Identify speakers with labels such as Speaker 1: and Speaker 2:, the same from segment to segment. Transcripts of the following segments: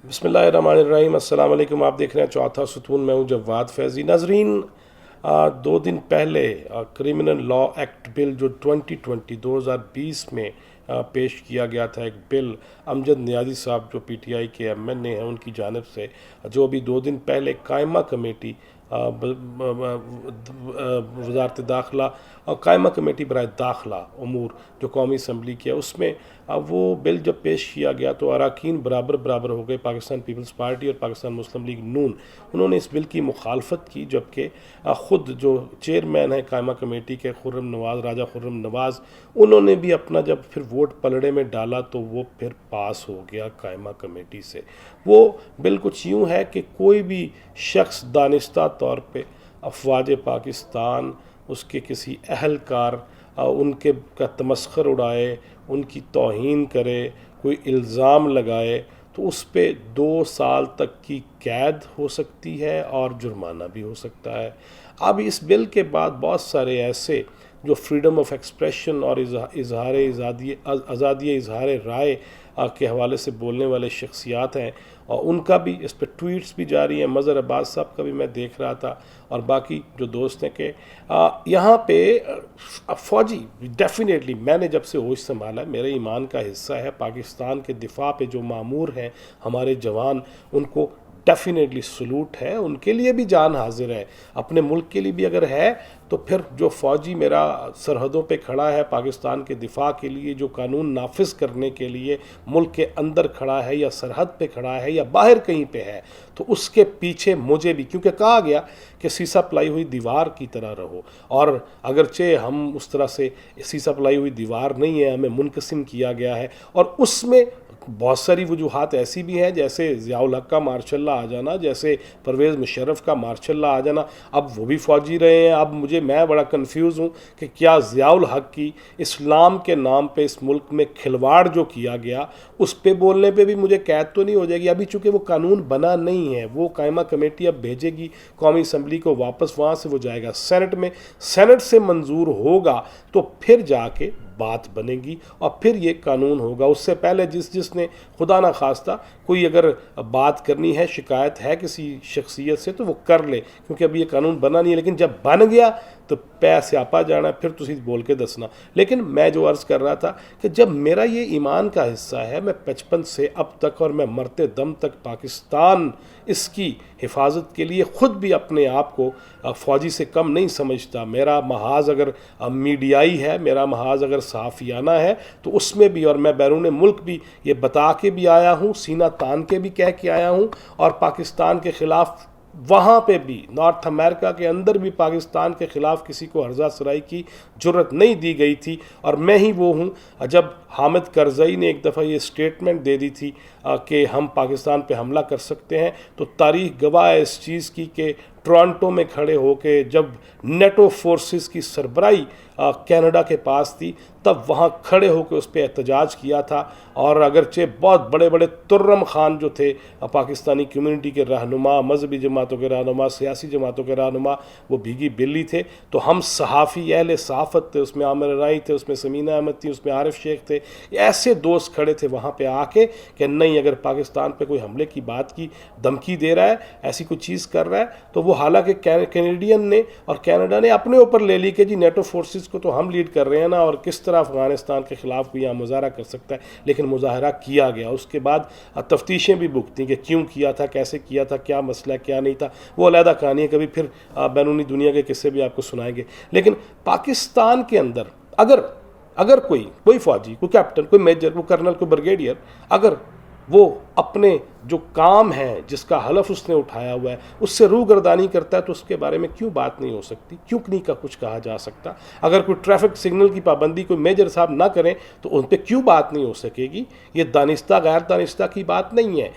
Speaker 1: بسم اللہ الرحمن الرحیم۔ السلام علیکم، آپ دیکھ رہے ہیں چوتھا ستون، میں ہوں جواد فیضی۔ ناظرین، 2 دن پہلے کرمنل لا ایکٹ بل جو 2020 میں پیش کیا گیا تھا، ایک بل امجد نیازی صاحب جو پی ٹی آئی کے ایم این اے ہیں ان کی جانب سے، جو ابھی 2 دن پہلے قائمہ کمیٹی وزارت داخلہ اور قائمہ کمیٹی برائے داخلہ امور جو قومی اسمبلی کی ہے، اس میں وہ بل جب پیش کیا گیا تو اراکین برابر ہو گئے۔ پاکستان پیپلز پارٹی اور پاکستان مسلم لیگ نون، انہوں نے اس بل کی مخالفت کی، جبکہ خود جو چیئرمین ہیں قائمہ کمیٹی کے راجہ خرم نواز، انہوں نے بھی اپنا جب پھر ووٹ پلڑے میں ڈالا تو وہ پھر پاس ہو گیا قائمہ کمیٹی سے۔ وہ بل کچھ یوں ہے کہ کوئی بھی شخص دانستہ طور پہ افواج پاکستان، اس کے کسی اہلکار، ان کے کا تمسخر اڑائے، ان کی توہین کرے، کوئی الزام لگائے تو اس پہ 2 سال تک کی قید ہو سکتی ہے اور جرمانہ بھی ہو سکتا ہے۔ اب اس بل کے بعد بہت سارے ایسے جو فریڈم آف ایکسپریشن اور آزادی اظہار رائے کے حوالے سے بولنے والے شخصیات ہیں، اور ان کا بھی اس پہ ٹویٹس بھی جاری ہیں۔ مظہر عباس صاحب کا بھی میں دیکھ رہا تھا اور باقی جو دوست ہیں کہ یہاں پہ فوجی ڈیفینیٹلی، میں نے جب سے ہوش سنبھالا ہے، میرے ایمان کا حصہ ہے، پاکستان کے دفاع پہ جو مامور ہیں ہمارے جوان، ان کو ڈیفینیٹلی سلوٹ ہے، ان کے لیے بھی جان حاضر ہے، اپنے ملک کے لیے بھی اگر ہے تو پھر جو فوجی میرا سرحدوں پہ کھڑا ہے پاکستان کے دفاع کے لیے، جو قانون نافذ کرنے کے لیے ملک کے اندر کھڑا ہے یا سرحد پہ کھڑا ہے یا باہر کہیں پہ ہے، تو اس کے پیچھے مجھے بھی، کیونکہ کہا گیا کہ سیسا پلائی ہوئی دیوار کی طرح رہو، اور اگرچہ ہم اس طرح سے سیسا پلائی ہوئی دیوار نہیں ہے، ہمیں منقسم کیا گیا ہے، اور اس میں بہت ساری وجوہات ایسی بھی ہیں، جیسے ضیاء الحق کا مارشل لا آ جانا، جیسے پرویز مشرف کا مارشل لا آ جانا، اب وہ بھی فوجی رہے ہیں۔ اب میں بڑا کنفیوز ہوں کہ کیا ضیاء الحق کی اسلام کے نام پہ اس ملک میں کھلواڑ جو کیا گیا، اس پہ بولنے پہ بھی مجھے قید تو نہیں ہو جائے گی؟ ابھی چونکہ وہ قانون بنا نہیں ہے، وہ قائمہ کمیٹی اب بھیجے گی قومی اسمبلی کو واپس، وہاں سے وہ جائے گا سینٹ میں، سینٹ سے منظور ہوگا تو پھر جا کے بات بنے گی اور پھر یہ قانون ہوگا۔ اس سے پہلے جس نے خدا نہ خواستہ کوئی اگر بات کرنی ہے، شکایت ہے کسی شخصیت سے، تو وہ کر لے، کیونکہ ابھی یہ قانون بنا نہیں ہے، لیکن جب بن گیا تو سیاپا جانا، پھر تسی بول کے دسنا۔ لیکن میں جو عرض کر رہا تھا کہ جب میرا یہ ایمان کا حصہ ہے، میں 55 سے اب تک اور میں مرتے دم تک پاکستان اس کی حفاظت کے لیے خود بھی اپنے آپ کو فوجی سے کم نہیں سمجھتا۔ میرا محاذ اگر میڈیائی ہے، میرا محاذ اگر صحافیانہ ہے، تو اس میں بھی، اور میں بیرون ملک بھی یہ بتا کے بھی آیا ہوں، سینہ تان کے بھی کہہ کے آیا ہوں، اور پاکستان کے خلاف وہاں پہ بھی نارتھ امریکہ کے اندر بھی پاکستان کے خلاف کسی کو ہرزہ سرائی کی جرت نہیں دی گئی تھی، اور میں ہی وہ ہوں جب حامد کرزئی نے ایک دفعہ یہ سٹیٹمنٹ دے دی تھی کہ ہم پاکستان پہ حملہ کر سکتے ہیں، تو تاریخ گواہ ہے اس چیز کی کہ ٹورانٹو میں کھڑے ہو کے جب نیٹو فورسز کی سربراہی کینیڈا کے پاس تھی، تب وہاں کھڑے ہو کے اس پہ احتجاج کیا تھا، اور اگرچہ بہت بڑے بڑے ترم خان جو تھے پاکستانی کمیونٹی کے رہنما، مذہبی جماعتوں کے رہنما، سیاسی جماعتوں کے رہنما، وہ بھیگی بلی تھے، تو ہم صحافی اہل صحافت تھے، اس میں عامر رائی تھے، اس میں سمینہ احمد تھی، اس میں عارف شیخ تھے، ایسے دوست کھڑے تھے وہاں پہ آ کے کہ نہیں، اگر پاکستان پہ کوئی حملے کی بات کی دھمکی دے رہا ہے، ایسی کوئی چیز کر رہا ہے، تو وہ حالانکہ کینیڈین نے اور کینیڈا نے اپنے اوپر لے لی کہ جی نیٹو فورسز کو تو ہم لیڈ کر رہے ہیں نا، اور کس طرح افغانستان کے خلاف کوئی یہاں مظاہرہ کر سکتا ہے، لیکن مظاہرہ کیا گیا۔ اس کے بعد تفتیشیں بھی بھگتیں کہ کیوں کیا تھا، کیسے کیا تھا، کیا مسئلہ کیا نہیں تھا، وہ علیحدہ کہانی ہے، کبھی پھر بیرونی دنیا کے قصے بھی آپ کو سنائیں گے۔ لیکن پاکستان کے اندر اگر کوئی فوجی، کوئی کیپٹن، کوئی میجر، کوئی کرنل، کوئی بریگیڈیئر، اگر وہ اپنے جو کام ہے، جس کا حلف اس نے اٹھایا ہوا ہے، اس سے روگردانی کرتا ہے، تو اس کے بارے میں کیوں بات نہیں ہو سکتی؟ کیوں نہیں کا کچھ کہا جا سکتا؟ اگر کوئی ٹریفک سگنل کی پابندی کوئی میجر صاحب نہ کریں تو ان پہ کیوں بات نہیں ہو سکے گی؟ یہ دانستہ غیر دانستہ کی بات نہیں ہے۔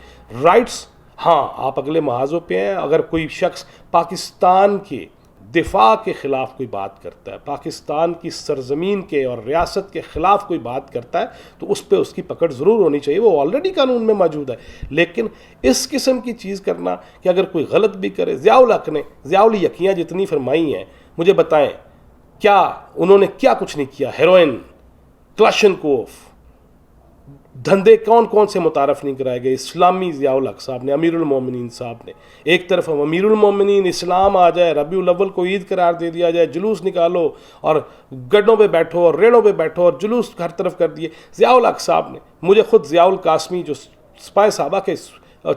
Speaker 1: رائٹس، ہاں آپ اگلے محاذوں پہ ہیں، اگر کوئی شخص پاکستان کے دفاع کے خلاف کوئی بات کرتا ہے، پاکستان کی سرزمین کے اور ریاست کے خلاف کوئی بات کرتا ہے، تو اس پہ اس کی پکڑ ضرور ہونی چاہیے، وہ آلریڈی قانون میں موجود ہے۔ لیکن اس قسم کی چیز کرنا کہ اگر کوئی غلط بھی کرے، ضیاء الحق نے ضیاء الیقیاں جتنی فرمائی ہیں، مجھے بتائیں کیا انہوں نے کیا کچھ نہیں کیا؟ ہیروئن، کلاشنکوف، دھندے کون کون سے متعارف نہیں کرائے گئے. اسلامی ضیاء الحق صاحب نے, امیر المومنین صاحب نے, ایک طرف امیر المومنین اسلام آ جائے, ربیع الاول کو عید قرار دے دیا جائے, جلوس نکالو اور گڈوں پہ بیٹھو اور ریڑوں پہ بیٹھو اور جلوس ہر طرف کر دیے. ضیاء الحق صاحب نے, مجھے خود ضیاء القاسمی جو سپاہ صحابہ کے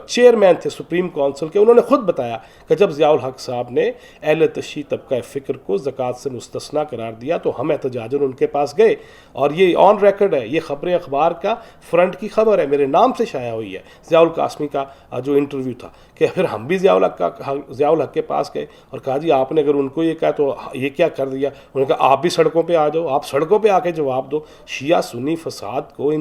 Speaker 1: چیئرمین تھے سپریم کونسل کے, انہوں نے خود بتایا کہ جب ضیاء الحق صاحب نے اہل تشیع طبقہ فکر کو زکوٰۃ سے مستثنا قرار دیا تو ہم احتجاجاً ان کے پاس گئے, اور یہ آن ریکارڈ ہے, یہ خبریں اخبار کا فرنٹ کی خبر ہے, میرے نام سے شائع ہوئی ہے, ضیاء القاسمی کا جو انٹرویو تھا, کہ پھر ہم بھی ضیاء الحق کے پاس گئے اور کہا جی آپ نے اگر ان کو یہ کہا تو یہ کیا کر دیا. انہوں نے کہا آپ بھی سڑکوں پہ آ جاؤ, آپ سڑکوں پہ آ کے جواب دو. شیعہ سنی فساد کو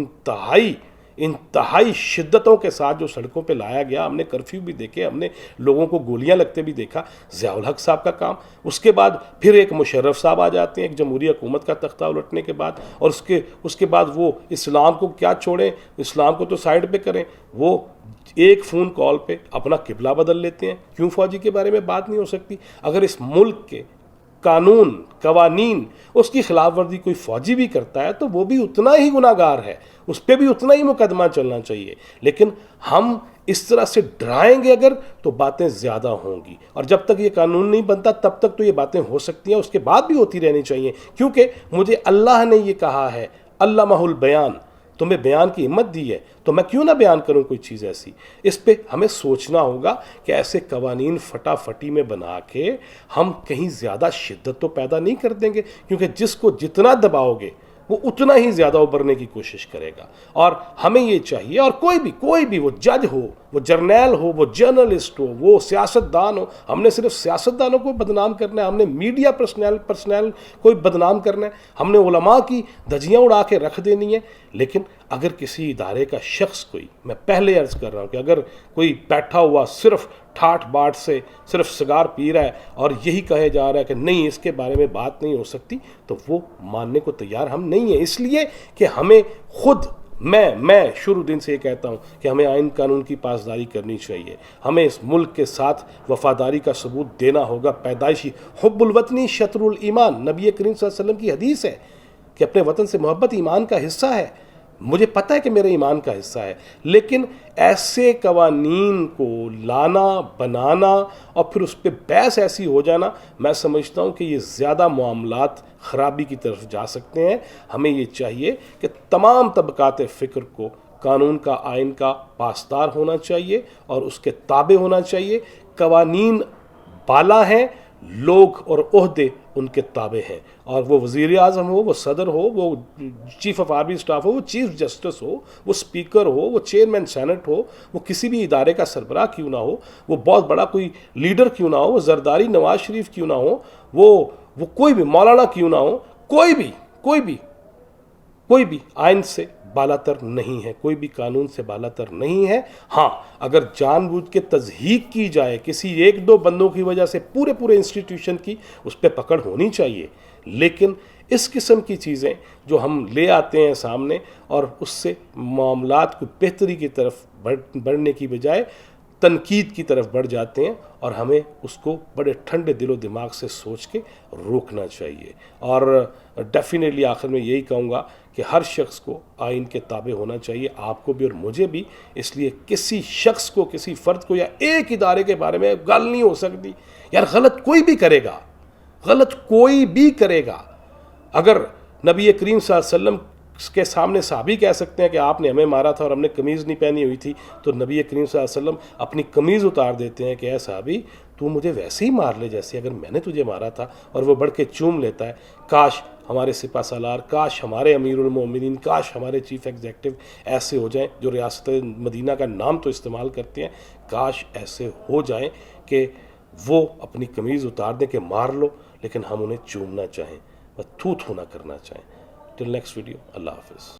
Speaker 1: انتہائی شدتوں کے ساتھ جو سڑکوں پہ لایا گیا, ہم نے کرفیو بھی دیکھے, ہم نے لوگوں کو گولیاں لگتے بھی دیکھا. ضیاء الحق صاحب کا کام. اس کے بعد پھر ایک مشرف صاحب آ جاتے ہیں ایک جمہوری حکومت کا تختہ الٹنے کے بعد, اور اس کے بعد وہ اسلام کو کیا چھوڑیں, اسلام کو تو سائڈ پہ کریں, وہ ایک فون کال پہ اپنا قبلہ بدل لیتے ہیں. کیوں فوجی کے بارے میں بات نہیں ہو سکتی؟ اگر اس ملک کے قانون قوانین اس کی خلاف ورزی کوئی فوجی بھی کرتا ہے تو وہ بھی اتنا ہی گناہ گار ہے, اس پہ بھی اتنا ہی مقدمہ چلنا چاہیے. لیکن ہم اس طرح سے ڈرائیں گے اگر تو باتیں زیادہ ہوں گی, اور جب تک یہ قانون نہیں بنتا تب تک تو یہ باتیں ہو سکتی ہیں, اس کے بعد بھی ہوتی رہنی چاہیے. کیونکہ مجھے اللہ نے یہ کہا ہے, علمہ البیان, تمہیں بیان کی ہمت دی ہے, تو میں کیوں نہ بیان کروں کوئی چیز ایسی. اس پہ ہمیں سوچنا ہوگا کہ ایسے قوانین فٹافٹی میں بنا کے ہم کہیں زیادہ شدت تو پیدا نہیں کر دیں گے, کیونکہ جس کو جتنا دباؤ گے وہ اتنا ہی زیادہ ابھرنے کی کوشش کرے گا. اور ہمیں یہ چاہیے, اور کوئی بھی وہ جج ہو, وہ جرنیل ہو, وہ جرنلسٹ ہو, وہ سیاستدان ہو, ہم نے صرف سیاستدانوں کو بدنام کرنا ہے, ہم نے میڈیا پرسنل کو بدنام کرنا ہے, ہم نے علماء کی دھجیاں اڑا کے رکھ دینی ہے. لیکن اگر کسی ادارے کا شخص کوئی, میں پہلے عرض کر رہا ہوں کہ اگر کوئی بیٹھا ہوا صرف ٹھاٹ باٹ سے صرف سگار پی رہا ہے اور یہی کہے جا رہا ہے کہ نہیں اس کے بارے میں بات نہیں ہو سکتی, تو وہ ماننے کو تیار ہم نہیں ہیں. اس لیے کہ ہمیں خود, میں شروع دن سے یہ کہتا ہوں کہ ہمیں آئین قانون کی پاسداری کرنی چاہیے, ہمیں اس ملک کے ساتھ وفاداری کا ثبوت دینا ہوگا. پیدائشی حب الوطنی شطر الایمان, نبی کریم صلی اللہ علیہ وسلم کی حدیث ہے کہ اپنے وطن سے محبت ایمان کا حصہ ہے. مجھے پتہ ہے کہ میرے ایمان کا حصہ ہے, لیکن ایسے قوانین کو لانا, بنانا اور پھر اس پہ بحث ایسی ہو جانا, میں سمجھتا ہوں کہ یہ زیادہ معاملات خرابی کی طرف جا سکتے ہیں. ہمیں یہ چاہیے کہ تمام طبقات فکر کو قانون کا, آئین کا پاسدار ہونا چاہیے اور اس کے تابع ہونا چاہیے. قوانین بالا ہیں, لوگ اور عہدے ان کے تابع ہیں, اور وہ وزیر اعظم ہو, وہ صدر ہو, وہ چیف آف آرمی اسٹاف ہو, وہ چیف جسٹس ہو, وہ اسپیکر ہو, وہ چیئرمین سینٹ ہو, وہ کسی بھی ادارے کا سربراہ کیوں نہ ہو, وہ بہت بڑا کوئی لیڈر کیوں نہ ہو, وہ زرداری نواز شریف کیوں نہ ہو, وہ کوئی بھی مولانا کیوں نہ ہو, کوئی بھی آئین سے بالا تر نہیں ہے, کوئی بھی قانون سے بالا تر نہیں ہے. ہاں, اگر جان بوجھ کے تضحیک کی جائے کسی ایک دو بندوں کی وجہ سے پورے انسٹیٹیوشن کی, اس پہ پکڑ ہونی چاہیے. لیکن اس قسم کی چیزیں جو ہم لے آتے ہیں سامنے اور اس سے معاملات کو بہتری کی طرف بڑھنے کی بجائے تنقید کی طرف بڑھ جاتے ہیں, اور ہمیں اس کو بڑے ٹھنڈے دل و دماغ سے سوچ کے روکنا چاہیے. اور ڈیفینیٹلی آخر میں یہی کہوں گا کہ ہر شخص کو آئین کے تابع ہونا چاہیے, آپ کو بھی اور مجھے بھی. اس لیے کسی شخص کو, کسی فرد کو یا ایک ادارے کے بارے میں گل نہیں ہو سکتی. یار غلط کوئی بھی کرے گا, اگر نبی کریم صلی اللہ علیہ وسلم کے سامنے صحابی کہہ سکتے ہیں کہ آپ نے ہمیں مارا تھا اور ہم نے قمیض نہیں پہنی ہوئی تھی, تو نبی کریم صلی اللہ علیہ وسلم اپنی قمیض اتار دیتے ہیں کہ اے صحابی تو مجھے ویسے ہی مار لے جیسے اگر میں نے تجھے مارا تھا, اور وہ بڑھ کے چوم لیتا ہے. کاش ہمارے سپہ سالار, کاش ہمارے امیر المومنین, کاش ہمارے چیف ایگزیکٹو ایسے ہو جائیں جو ریاست مدینہ کا نام تو استعمال کرتے ہیں, کاش ایسے ہو جائیں کہ وہ اپنی قمیض اتار دیں کہ مار لو, لیکن ہم انہیں چومنا چاہیں, تھو نہ کرنا چاہیں. ٹل نیکسٹ ویڈیو, اللہ حافظ.